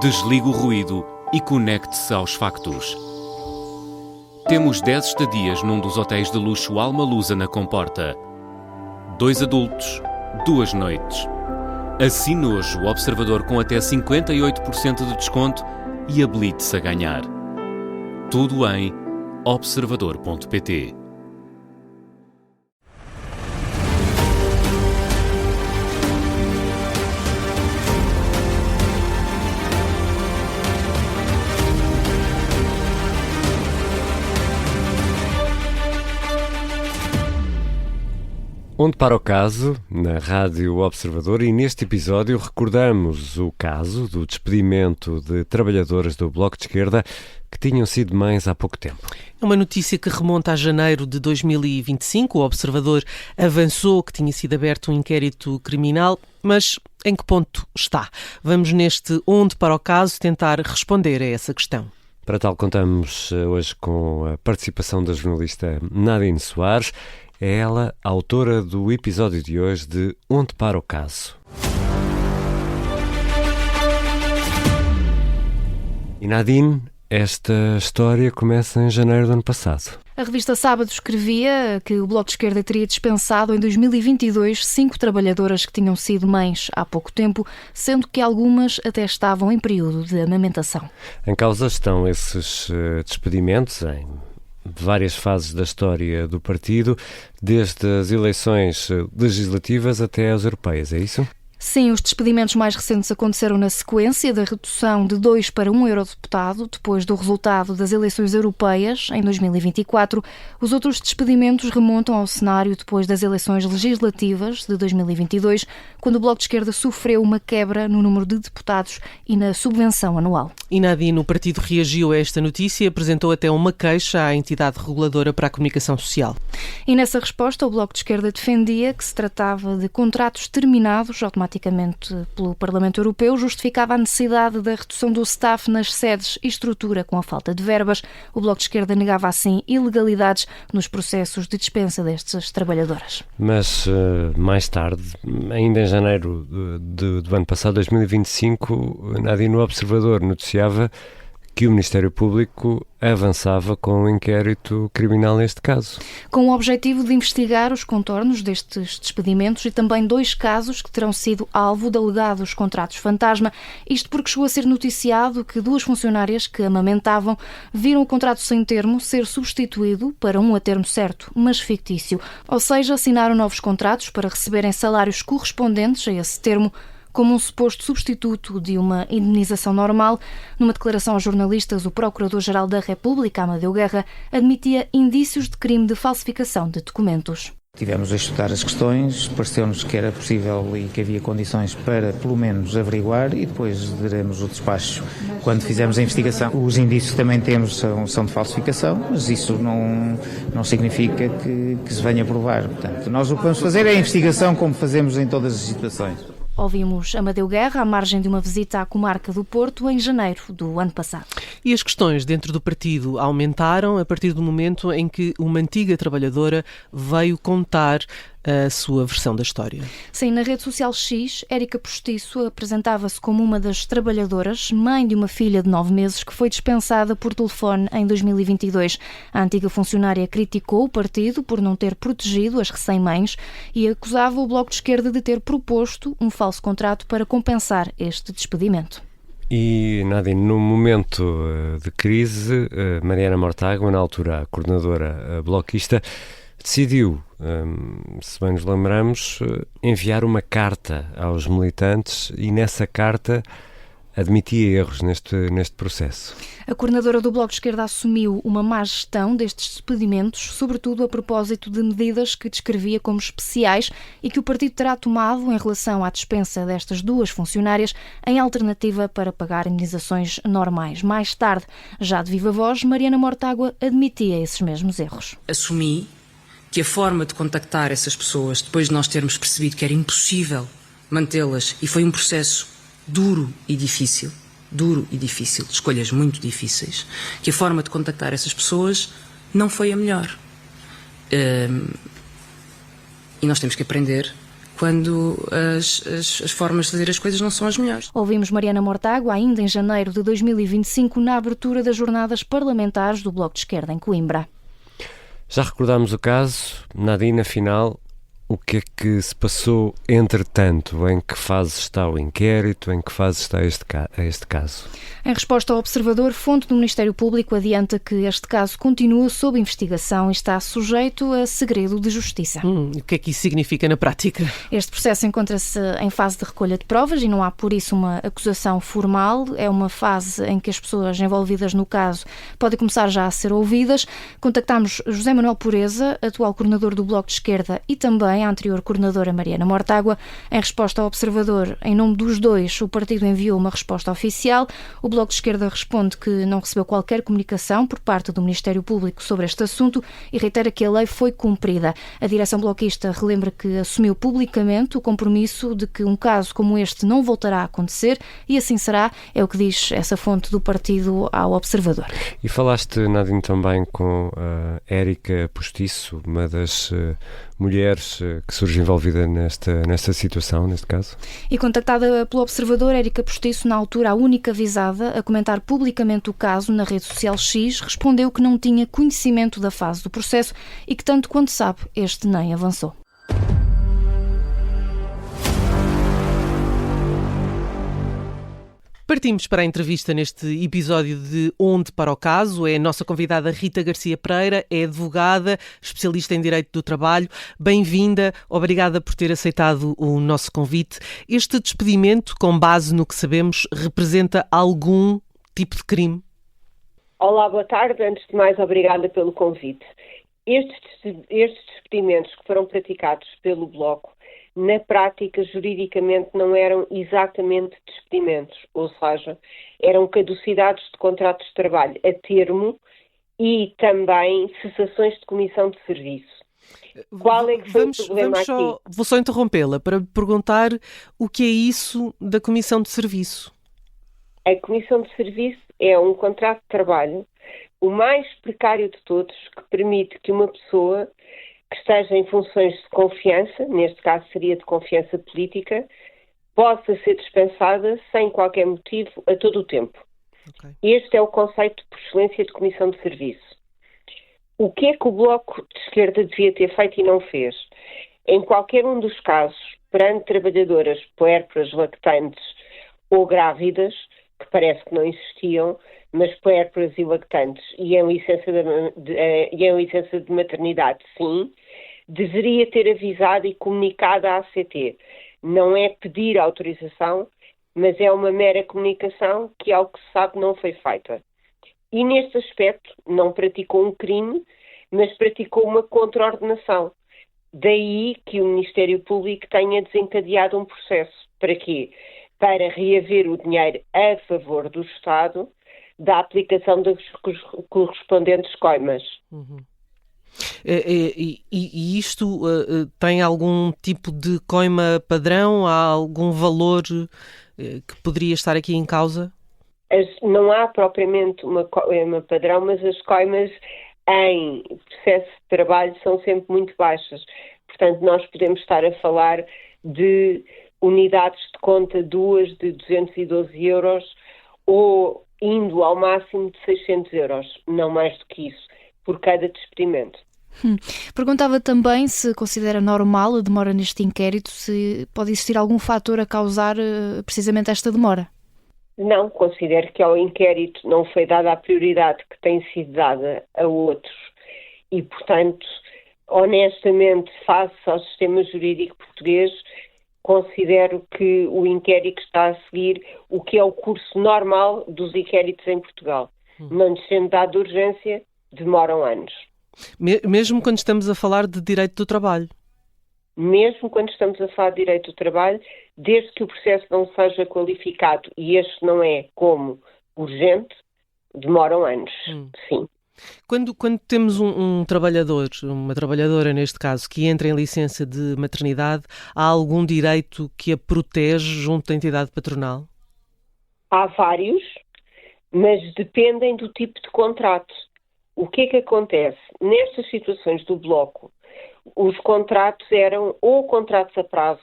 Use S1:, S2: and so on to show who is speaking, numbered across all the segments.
S1: Desligue o ruído e conecte-se aos factos. Temos 10 estadias num dos hotéis de luxo Alma Lusa na Comporta. 2 adultos, 2 noites. Assine hoje o Observador com até 58% de desconto e habilite-se a ganhar. Tudo em observador.pt.
S2: Onde para o caso, na Rádio Observador, e neste episódio recordamos o caso do despedimento de trabalhadoras do Bloco de Esquerda que tinham sido mães há pouco tempo.
S3: É uma notícia que remonta a janeiro de 2025. O Observador avançou que tinha sido aberto um inquérito criminal, mas em que ponto está? Vamos neste Onde para o caso tentar responder a essa questão.
S2: Para tal, contamos hoje com a participação da jornalista Nadine Soares. É ela a autora do episódio de hoje de Onde para o caso. E Nadine, esta história começa em janeiro do ano passado.
S4: A revista Sábado escrevia que o Bloco de Esquerda teria dispensado em 2022 5 trabalhadoras que tinham sido mães há pouco tempo, sendo que algumas até estavam em período de amamentação.
S2: Em causa estão esses despedimentos em várias fases da história do partido, desde as eleições legislativas até as europeias, é isso?
S4: Sim, os despedimentos mais recentes aconteceram na sequência da redução de 2 para 1 eurodeputado, depois do resultado das eleições europeias, em 2024. Os outros despedimentos remontam ao cenário depois das eleições legislativas de 2022, quando o Bloco de Esquerda sofreu uma quebra no número de deputados e na subvenção anual.
S3: E Nadine, o partido reagiu a esta notícia e apresentou até uma queixa à entidade reguladora para a comunicação social.
S4: E nessa resposta, o Bloco de Esquerda defendia que se tratava de contratos terminados automaticamente pelo Parlamento Europeu, justificava a necessidade da redução do staff nas sedes e estrutura com a falta de verbas. O Bloco de Esquerda negava assim ilegalidades nos processos de dispensa destas trabalhadoras.
S2: Mas mais tarde, ainda em janeiro do ano passado, 2025, Nadine, no Observador noticiava que o Ministério Público avançava com um inquérito criminal neste caso.
S4: Com o objetivo de investigar os contornos destes despedimentos e também 2 casos que terão sido alvo de alegados contratos fantasma. Isto porque chegou a ser noticiado que 2 funcionárias que amamentavam viram o contrato sem termo ser substituído para um a termo certo, mas fictício. Ou seja, assinaram novos contratos para receberem salários correspondentes a esse termo, como um suposto substituto de uma indemnização normal. Numa declaração aos jornalistas, o Procurador-Geral da República, Amadeu Guerra, admitia indícios de crime de falsificação de documentos.
S5: Tivemos a estudar as questões, pareceu-nos que era possível e que havia condições para, pelo menos, averiguar, e depois daremos o despacho quando fizermos a investigação. Os indícios que também temos são de falsificação, mas isso não significa que se venha a provar. Portanto, nós o que vamos fazer é a investigação como fazemos em todas as situações.
S4: Ouvimos Amadeu Guerra à margem de uma visita à comarca do Porto em janeiro do ano passado.
S3: E as questões dentro do partido aumentaram a partir do momento em que uma antiga trabalhadora veio contar a sua versão da história.
S4: Sim, na rede social X, Érica Postiço apresentava-se como uma das trabalhadoras, mãe de uma filha de 9 meses que foi dispensada por telefone em 2022. A antiga funcionária criticou o partido por não ter protegido as recém-mães e acusava o Bloco de Esquerda de ter proposto um falso contrato para compensar este despedimento.
S2: E, Nadine, no momento de crise, Mariana Mortágua, na altura a coordenadora bloquista, decidiu, se bem nos lembramos, enviar uma carta aos militantes e nessa carta admitia erros neste processo.
S4: A coordenadora do Bloco de Esquerda assumiu uma má gestão destes despedimentos, sobretudo a propósito de medidas que descrevia como especiais e que o partido terá tomado em relação à dispensa destas 2 funcionárias em alternativa para pagar indenizações normais. Mais tarde, já de viva voz, Mariana Mortágua admitia esses mesmos erros.
S6: Assumi que a forma de contactar essas pessoas, depois de nós termos percebido que era impossível mantê-las, e foi um processo duro e difícil, escolhas muito difíceis, que a forma de contactar essas pessoas não foi a melhor. E nós temos que aprender quando as formas de fazer as coisas não são as melhores.
S4: Ouvimos Mariana Mortágua ainda em janeiro de 2025 na abertura das jornadas parlamentares do Bloco de Esquerda em Coimbra.
S2: Já recordámos o caso, Nadine, afinal, o que é que se passou entretanto? Em que fase está o inquérito? Em que fase está este caso?
S4: Em resposta ao Observador, fonte do Ministério Público adianta que este caso continua sob investigação e está sujeito a segredo de justiça.
S3: E o que é que isso significa na prática?
S4: Este processo encontra-se em fase de recolha de provas e não há, por isso, uma acusação formal. É uma fase em que as pessoas envolvidas no caso podem começar já a ser ouvidas. Contactámos José Manuel Pureza, atual coordenador do Bloco de Esquerda, e também a anterior coordenadora Mariana Mortágua. Em resposta ao Observador, em nome dos dois, o partido enviou uma resposta oficial. O Bloco de Esquerda responde que não recebeu qualquer comunicação por parte do Ministério Público sobre este assunto e reitera que a lei foi cumprida. A direção bloquista relembra que assumiu publicamente o compromisso de que um caso como este não voltará a acontecer e assim será, é o que diz essa fonte do partido ao Observador.
S2: E falaste, Nadine, também com a Érica Postiço, uma das mulheres que surge envolvida nesta situação, neste caso?
S4: E contactada pelo Observador, Érica Postiço, na altura a única avisada a comentar publicamente o caso na rede social X, respondeu que não tinha conhecimento da fase do processo e que, tanto quanto sabe, este nem avançou.
S3: Partimos para a entrevista neste episódio de Onde para o Caso. É a nossa convidada Rita Garcia Pereira, é advogada, especialista em Direito do Trabalho. Bem-vinda, obrigada por ter aceitado o nosso convite. Este despedimento, com base no que sabemos, representa algum tipo de crime?
S7: Olá, boa tarde. Antes de mais, obrigada pelo convite. Estes despedimentos que foram praticados pelo Bloco, na prática, juridicamente, não eram exatamente despedimentos, ou seja, eram caducidades de contratos de trabalho a termo e também cessações de comissão de serviço. Qual é que foi o problema aqui?
S3: Vou só interrompê-la para perguntar o que é isso da comissão de serviço.
S7: A comissão de serviço é um contrato de trabalho, o mais precário de todos, que permite que uma pessoa que esteja em funções de confiança, neste caso seria de confiança política, possa ser dispensada sem qualquer motivo a todo o tempo. Okay. Este é o conceito por excelência de comissão de serviço. O que é que o Bloco de Esquerda devia ter feito e não fez? Em qualquer um dos casos, perante trabalhadoras puérperas, lactantes ou grávidas, que parece que não existiam, mas puérperas e lactantes, e em licença de maternidade, sim, deveria ter avisado e comunicado à ACT. Não é pedir autorização, mas é uma mera comunicação que, ao que se sabe, não foi feita. E neste aspecto não praticou um crime, mas praticou uma contraordenação. Daí que o Ministério Público tenha desencadeado um processo. Para quê? Para reaver o dinheiro a favor do Estado da aplicação das correspondentes coimas.
S3: Uhum. E isto tem algum tipo de coima padrão? Há algum valor que poderia estar aqui em causa?
S7: Não há propriamente uma coima padrão, mas as coimas em processo de trabalho são sempre muito baixas. Portanto, nós podemos estar a falar de unidades de conta, duas de 212 euros ou indo ao máximo de 600 euros, não mais do que isso, por cada despedimento.
S4: Perguntava também se considera normal a demora neste inquérito, se pode existir algum fator a causar precisamente esta demora.
S7: Não, considero que ao inquérito não foi dada a prioridade que tem sido dada a outros e, portanto, honestamente, face ao sistema jurídico português, considero que o inquérito está a seguir o que é o curso normal dos inquéritos em Portugal. Não sendo dado urgência, demoram anos.
S3: Mesmo quando estamos a falar de direito do trabalho?
S7: Mesmo quando estamos a falar de direito do trabalho, desde que o processo não seja qualificado, e este não é como urgente, demoram anos, sim.
S3: Quando temos um trabalhador, uma trabalhadora neste caso, que entra em licença de maternidade, há algum direito que a protege junto da entidade patronal?
S7: Há vários, mas dependem do tipo de contrato. O que é que acontece? Nestas situações do Bloco, os contratos eram ou contratos a prazo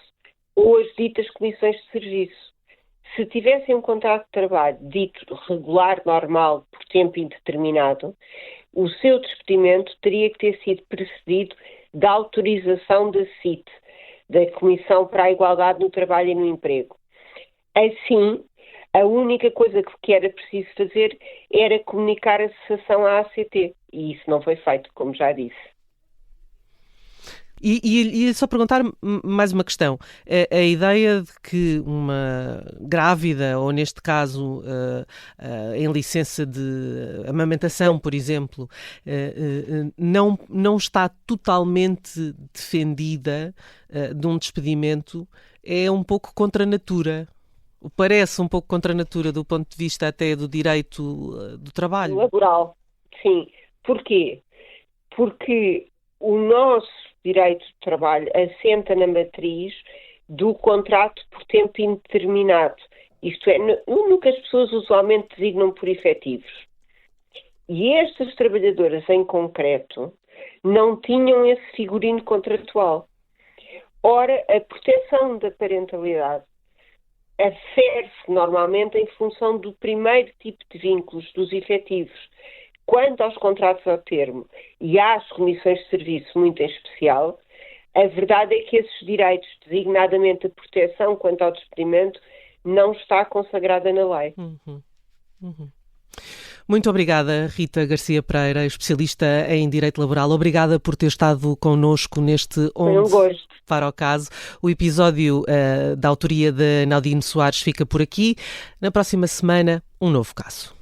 S7: ou as ditas comissões de serviço. Se tivessem um contrato de trabalho dito regular, normal, por tempo indeterminado, o seu despedimento teria que ter sido precedido da autorização da CIT, da Comissão para a Igualdade no Trabalho e no Emprego. Assim, a única coisa que era preciso fazer era comunicar a cessação à ACT, e isso não foi feito, como já disse.
S3: E só perguntar mais uma questão. A ideia de que uma grávida, ou neste caso em licença de amamentação, por exemplo, não está totalmente defendida de um despedimento, é um pouco contra a natura. Parece um pouco contra a natura do ponto de vista até do direito do trabalho.
S7: Laboral, sim. Porquê? Porque o nosso direito de trabalho assenta na matriz do contrato por tempo indeterminado. Isto é, no que as pessoas usualmente designam por efetivos. E estas trabalhadoras em concreto não tinham esse figurino contratual. Ora, a proteção da parentalidade afere-se normalmente em função do primeiro tipo de vínculos, dos efetivos. Quanto aos contratos ao termo e às comissões de serviço muito em especial, a verdade é que esses direitos, designadamente a proteção quanto ao despedimento, não está consagrada na lei.
S3: Muito obrigada, Rita Garcia Pereira, especialista em Direito Laboral. Obrigada por ter estado connosco neste Onde para o Caso. O episódio da autoria de Nadine Soares fica por aqui. Na próxima semana, um novo caso.